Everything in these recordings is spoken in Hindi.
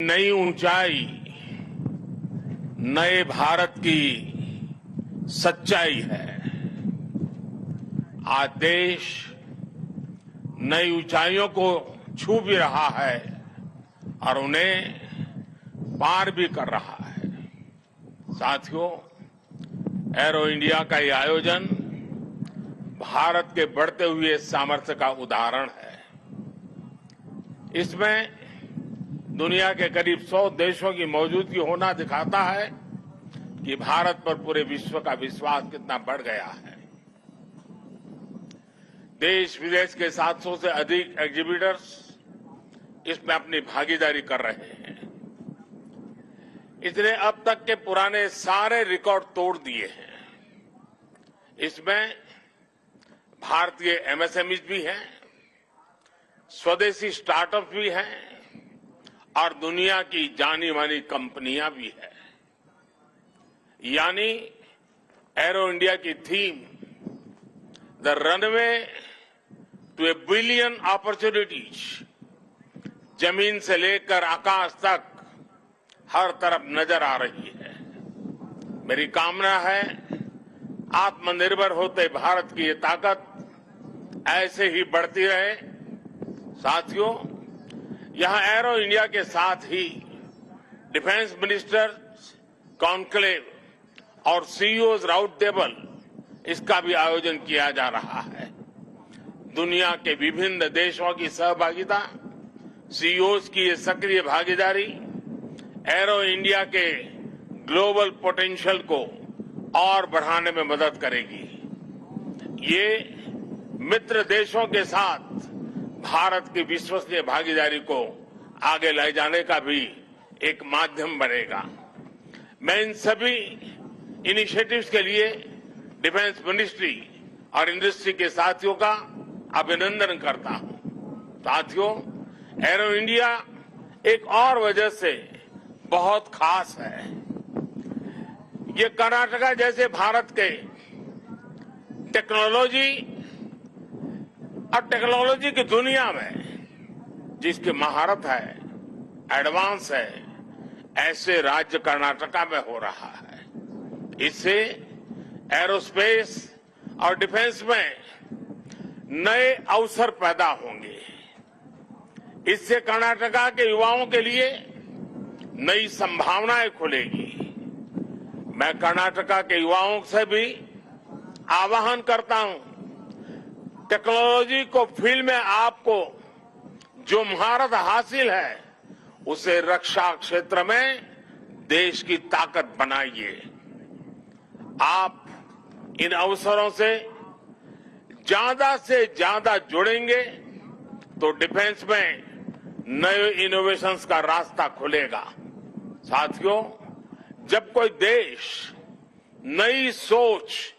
नई ऊंचाई, नए भारत की सच्चाई है। आज देश नई ऊंचाइयों को छू भी रहा है और उन्हें पार भी कर रहा है। साथियों, एरो इंडिया का ये आयोजन भारत के बढ़ते हुए सामर्थ्य का उदाहरण है। इसमें दुनिया के करीब 100 देशों की मौजूदगी होना दिखाता है कि भारत पर पूरे विश्व का विश्वास कितना बढ़ गया है। देश विदेश के 700 से अधिक एग्जीबिटर्स इसमें अपनी भागीदारी कर रहे हैं। इसने अब तक के पुराने सारे रिकॉर्ड तोड़ दिए हैं। इसमें भारतीय एमएसएमईज भी हैं, स्वदेशी स्टार्टअप भी हैं और दुनिया की जानी मानी कंपनियां भी हैं। यानी एरो इंडिया की theme the runway to a billion opportunities, जमीन से लेकर आकाश तक हर तरफ नजर आ रही है। मेरी कामना है आत्मनिर्भर होते भारत की ये ताकत ऐसे ही बढ़ती रहे। साथियों, यहां एरो इंडिया के साथ ही डिफेंस मिनिस्टर कॉन्क्लेव और सीईओज राउंड टेबल इसका भी आयोजन किया जा रहा है। दुनिया के विभिन्न देशों की सहभागिता, सीईओज की ये सक्रिय भागीदारी एरो इंडिया के ग्लोबल पोटेंशियल को और बढ़ाने में मदद करेगी। ये मित्र देशों के साथ भारत की विश्वसनीय भागीदारी को आगे ले जाने का भी एक माध्यम बनेगा। मैं इन सभी इनिशिएटिव्स के लिए डिफेंस मिनिस्ट्री और इंडस्ट्री के साथियों का अभिनंदन करता हूं। साथियों, एरो इंडिया एक और वजह से बहुत खास है। ये कर्नाटका जैसे भारत के टेक्नोलॉजी और टेक्नोलॉजी की दुनिया में जिसकी महारत है, एडवांस है, ऐसे राज्य कर्नाटका में हो रहा है। इससे एरोस्पेस और डिफेंस में नए अवसर पैदा होंगे। इससे कर्नाटका के युवाओं के लिए नई संभावनाएं खुलेगी। मैं कर्नाटका के युवाओं से भी आह्वान करता हूं, टेक्नोलॉजी को फील्ड में आपको जो महारत हासिल है उसे रक्षा क्षेत्र में देश की ताकत बनाइए। आप इन अवसरों से ज्यादा जुड़ेंगे तो डिफेंस में नए इनोवेशंस का रास्ता खुलेगा। साथियों, जब कोई देश नई सोच,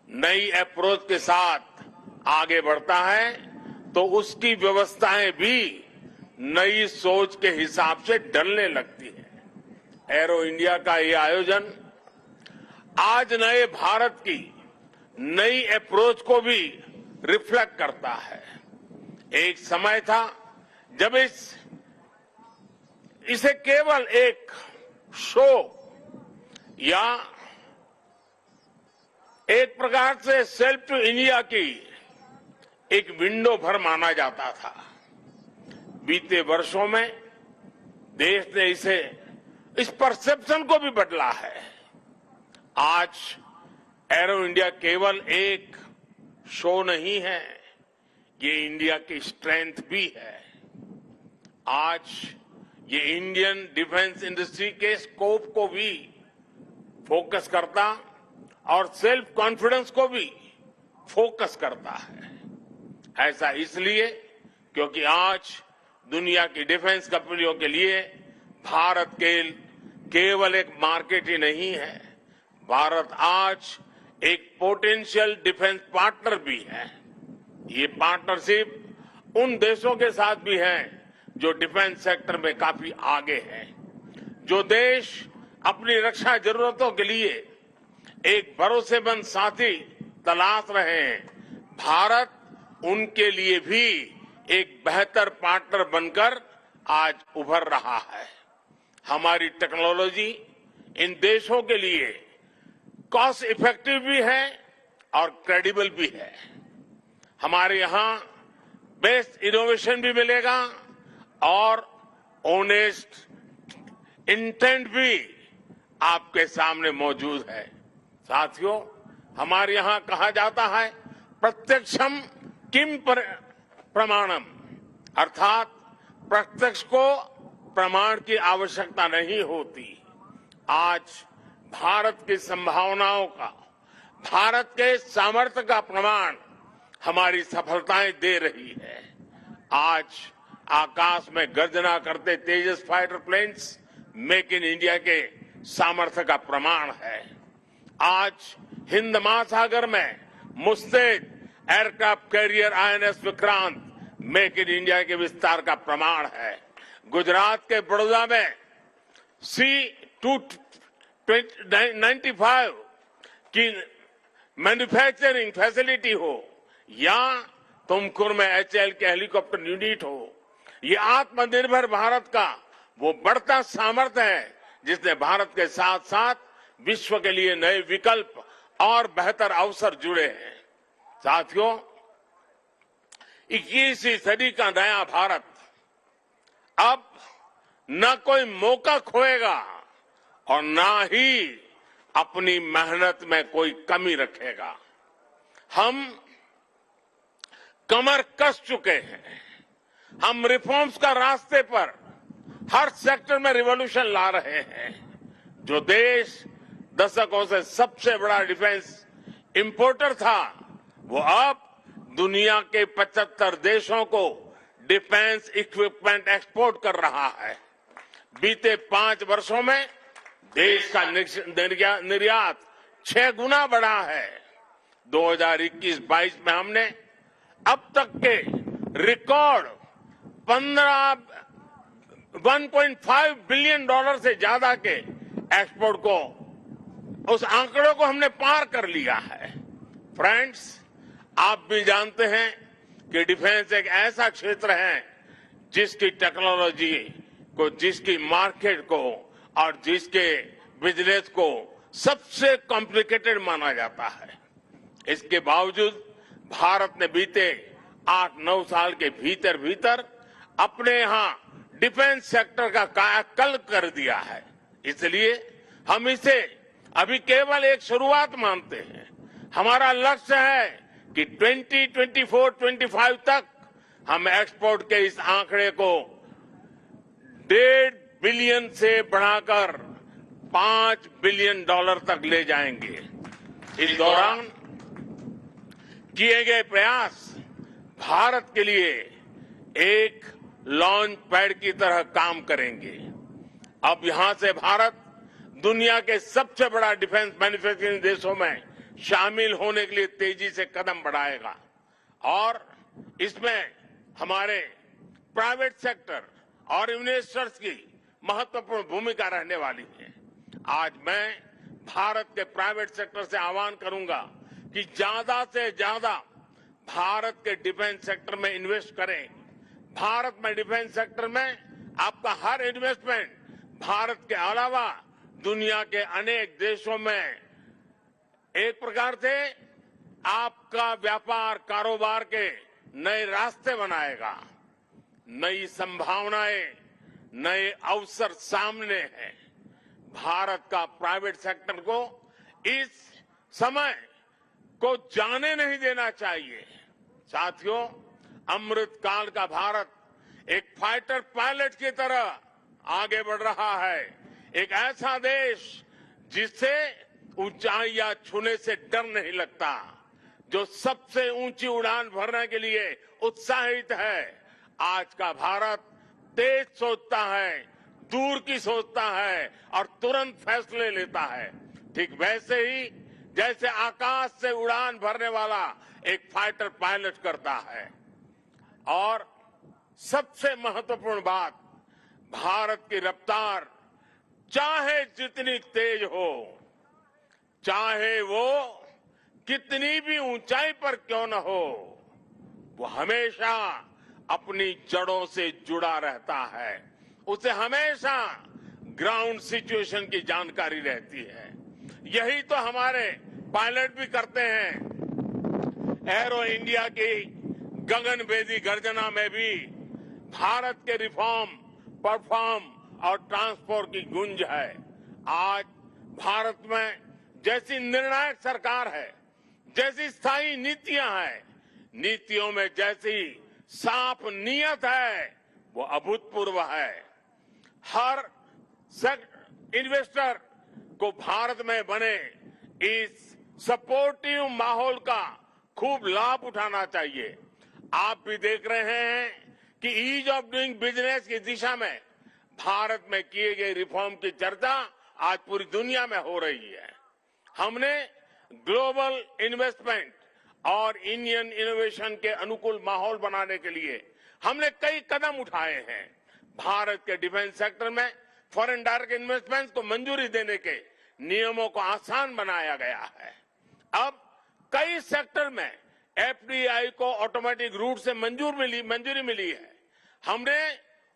नई अप्रोच के साथ आगे बढ़ता है तो उसकी व्यवस्थाएं भी नई सोच के हिसाब से ढलने लगती है। एरो इंडिया का ये आयोजन आज नए भारत की नई अप्रोच को भी रिफ्लेक्ट करता है। एक समय था जब इसे केवल एक शो या एक प्रकार से सेल्फ टू इंडिया की एक विंडो भर माना जाता था। बीते वर्षों में देश ने इस परसेप्शन को भी बदला है। आज एरो इंडिया केवल एक शो नहीं है, ये इंडिया की स्ट्रेंथ भी है। आज ये इंडियन डिफेंस इंडस्ट्री के स्कोप को भी फोकस करता और सेल्फ कॉन्फिडेंस को भी फोकस करता है। ऐसा इसलिए क्योंकि आज दुनिया की डिफेंस कंपनियों के लिए भारत केवल एक मार्केट ही नहीं है, भारत आज एक पोटेंशियल डिफेंस पार्टनर भी है। ये पार्टनरशिप उन देशों के साथ भी है जो डिफेंस सेक्टर में काफी आगे हैं। जो देश अपनी रक्षा जरूरतों के लिए एक भरोसेमंद साथी तलाश रहे हैं, भारत उनके लिए भी एक बेहतर पार्टनर बनकर आज उभर रहा है। हमारी टेक्नोलॉजी इन देशों के लिए कॉस्ट इफेक्टिव भी है और क्रेडिबल भी है। हमारे यहां बेस्ट इनोवेशन भी मिलेगा और ऑनेस्ट इंटेंट भी आपके सामने मौजूद है। साथियों, हमारे यहां कहा जाता है प्रत्यक्षम किम प्रमाणम, अर्थात प्रत्यक्ष को प्रमाण की आवश्यकता नहीं होती। आज भारत की संभावनाओं का, भारत के सामर्थ्य का प्रमाण हमारी सफलताएं दे रही है। आज आकाश में गर्जना करते Tejas fighter planes make in India के सामर्थ्य का प्रमाण है। आज हिंद महासागर में मुस्तैद aircraft carrier INS Vikrant make in India के विस्तार का प्रमाण है। गुजरात के बड़ौदा में C-295 की मैन्युफैक्चरिंग फैसिलिटी हो या तुमकुर में HAL के हेलीकॉप्टर यूनिट हो, ये आत्मनिर्भर भारत का वो बढ़ता सामर्थ्य है जिसने भारत के साथ साथ विश्व के लिए नए विकल्प और बेहतर अवसर जुड़े हैं। साथियों, 21वीं सदी का नया भारत अब न कोई मौका खोएगा और न ही अपनी मेहनत में कोई कमी रखेगा। हम कमर कस चुके हैं। हम रिफॉर्म्स का रास्ते पर हर सेक्टर में रिवॉल्यूशन ला रहे हैं। जो देश दशकों से सबसे बड़ा डिफेंस इंपोर्टर था, वो अब दुनिया के 75 देशों को डिफेंस इक्विपमेंट एक्सपोर्ट कर रहा है। बीते 5 वर्षों में देश का निर्यात 6 गुना बढ़ा है। 2021-22 में हमने अब तक के रिकॉर्ड 1.5 बिलियन डॉलर से ज्यादा के एक्सपोर्ट को, उस आंकड़ों को हमने पार कर लिया है। फ्रेंड्स, आप भी जानते हैं कि डिफेंस एक ऐसा क्षेत्र है जिसकी टेक्नोलॉजी को, जिसकी मार्केट को और जिसके बिजनेस को सबसे कॉम्प्लिकेटेड माना जाता है। इसके बावजूद भारत ने बीते 8-9 साल के भीतर भीतर अपने यहां डिफेंस सेक्टर का कायाकल्प कर दिया है। इसलिए हम इसे अभी केवल एक शुरुआत मानते हैं। हमारा लक्ष्य है कि 2024-25 तक हम एक्सपोर्ट के इस आंकड़े को 1.5 बिलियन से बढ़ाकर 5 बिलियन डॉलर तक ले जाएंगे। इस दौरान किए गए प्रयास भारत के लिए एक लॉन्च पैड की तरह काम करेंगे। अब यहां से भारत दुनिया के सबसे बड़ा डिफेंस मैन्युफैक्चरिंग देशों में शामिल होने के लिए तेजी से कदम बढ़ाएगा और इसमें हमारे प्राइवेट सेक्टर और इन्वेस्टर्स की महत्वपूर्ण भूमिका रहने वाली है। आज मैं भारत के प्राइवेट सेक्टर से आह्वान करूंगा कि ज्यादा से ज्यादा भारत के डिफेंस सेक्टर में इन्वेस्ट करें। भारत में डिफेंस सेक्टर में आपका हर इन्वेस्टमेंट भारत के अलावा दुनिया के अनेक देशों में एक प्रकार से आपका व्यापार कारोबार के नए रास्ते बनाएगा। नई संभावनाएं, नए अवसर सामने हैं। भारत का प्राइवेट सेक्टर को इस समय को जाने नहीं देना चाहिए। साथियों, अमृत काल का भारत एक फाइटर पायलट की तरह आगे बढ़ रहा है। एक ऐसा देश जिससे ऊंचाइयां छूने से डर नहीं लगता, जो सबसे ऊंची उड़ान भरने के लिए उत्साहित है। आज का भारत तेज सोचता है, दूर की सोचता है और तुरंत फैसले लेता है। ठीक वैसे ही जैसे आकाश से उड़ान भरने वाला एक फाइटर पायलट करता है। और सबसे महत्वपूर्ण बात, भारत की रफ्तार चाहे जितनी तेज हो, चाहे वो कितनी भी ऊंचाई पर क्यों न हो, वो हमेशा अपनी जड़ों से जुड़ा रहता है। उसे हमेशा ग्राउंड सिचुएशन की जानकारी रहती है। यही तो हमारे पायलट भी करते हैं। एरो इंडिया की गगनभेदी गर्जना में भी भारत के रिफॉर्म, परफॉर्म और ट्रांसपोर्ट की गूंज है। आज भारत में जैसी निर्णायक सरकार है, जैसी स्थायी नीतियां हैं, नीतियों में जैसी साफ नीयत है, वो अभूतपूर्व है। हर इन्वेस्टर को भारत में बने इस सपोर्टिव माहौल का खूब लाभ उठाना चाहिए। आप भी देख रहे हैं कि ईज ऑफ डूइंग बिजनेस की दिशा में भारत में किए गए रिफॉर्म की चर्चा आज पूरी दुनिया में हो रही है। हमने ग्लोबल इन्वेस्टमेंट और इंडियन इनोवेशन के अनुकूल माहौल बनाने के लिए हमने कई कदम उठाए हैं। भारत के डिफेंस सेक्टर में फॉरेन डायरेक्ट इन्वेस्टमेंट को मंजूरी देने के नियमों को आसान बनाया गया है। अब कई सेक्टर में एफडीआई को ऑटोमेटिक रूट से मंजूरी मिली है। हमने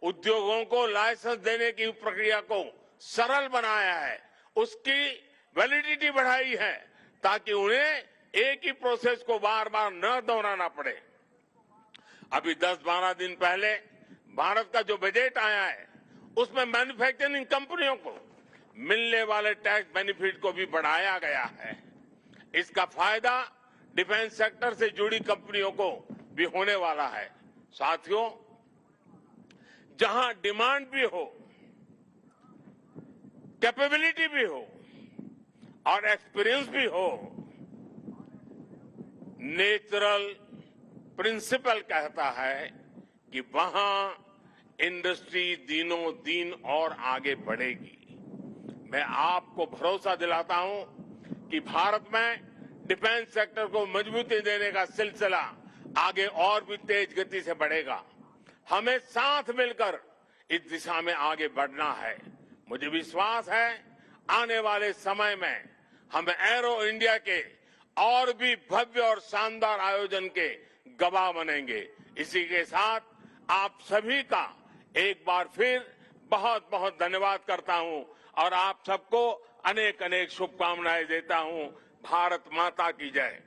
उद्योगों को लाइसेंस देने की प्रक्रिया को सरल बनाया है, उसकी वैलिडिटी बढ़ाई है ताकि उन्हें एक ही प्रोसेस को बार बार न दोहराना पड़े। अभी 10-12 दिन पहले भारत का जो बजट आया है उसमें मैन्युफैक्चरिंग कंपनियों को मिलने वाले टैक्स बेनिफिट को भी बढ़ाया गया है। इसका फायदा डिफेंस सेक्टर से जुड़ी कंपनियों को भी होने वाला है। साथियों, जहां डिमांड भी हो, कैपेबिलिटी भी हो और एक्सपीरियंस भी हो, नेचुरल प्रिंसिपल कहता है कि वहां इंडस्ट्री दिनों दिन और आगे बढ़ेगी। मैं आपको भरोसा दिलाता हूं कि भारत में डिफेंस सेक्टर को मजबूती देने का सिलसिला आगे और भी तेज गति से बढ़ेगा। हमें साथ मिलकर इस दिशा में आगे बढ़ना है। मुझे विश्वास है आने वाले समय में हम एरो इंडिया के और भी भव्य और शानदार आयोजन के गवाह बनेंगे। इसी के साथ आप सभी का एक बार फिर बहुत बहुत धन्यवाद करता हूं और आप सबको अनेक अनेक शुभकामनाएं देता हूं। भारत माता की जय।